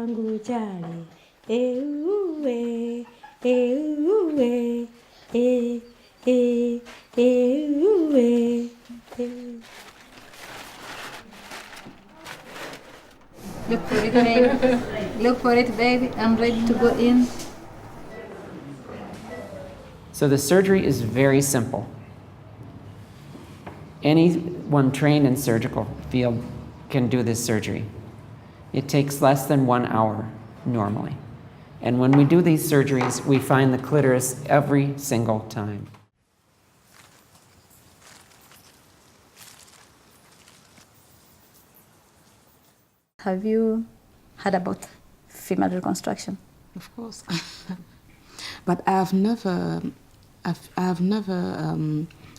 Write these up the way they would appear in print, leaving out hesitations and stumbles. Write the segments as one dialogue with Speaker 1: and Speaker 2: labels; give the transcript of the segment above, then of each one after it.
Speaker 1: wangu Jule, uwe, uwe, uwe.
Speaker 2: Look for it, baby. Look for it, baby. I'm ready to go in.
Speaker 3: So the surgery is very simple. Anyone trained in surgical field can do this surgery. It takes less than 1 hour normally. And when we do these surgeries, we find the clitoris every single time.
Speaker 2: Have you heard about female reconstruction?
Speaker 4: Of course. But I have never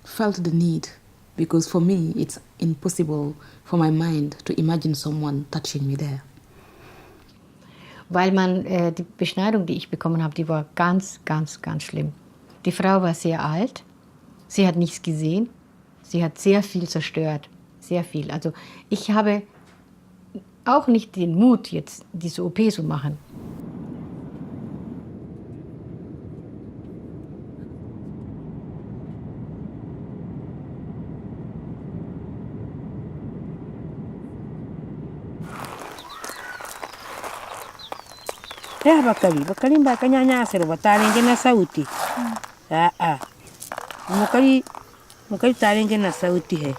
Speaker 4: felt the need, because for me it's impossible for my mind to imagine someone touching me there.
Speaker 5: Weil die Beschneidung, die ich bekommen habe, die war ganz, ganz, ganz schlimm. Die Frau war sehr alt, sie hat nichts gesehen, sie hat sehr viel zerstört, sehr viel. Also ich habe auch nicht den Mut, jetzt diese OP zu machen.
Speaker 1: Ya bakali mbaka nyanyasiro batarenge na sauti. Mukali tarenge na sauti he.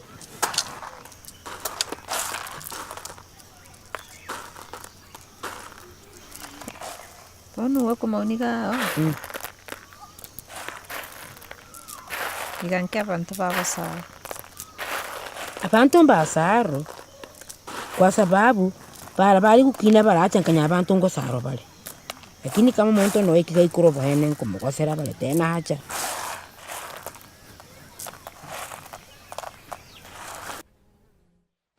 Speaker 2: Ono wako mauniga. Iganke abantu babasara.
Speaker 1: Abantu mbasaro. Kwa sababu bali kukina barachanganya abantu ngosaro bale. Lakini kama mtu no ikiga ikuro bahene kumukosera bale tena hacha.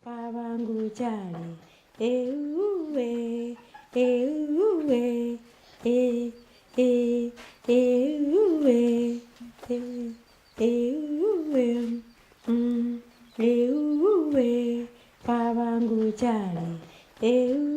Speaker 1: Babangu Jule, uwe, uwe, uwe, babangu Jule,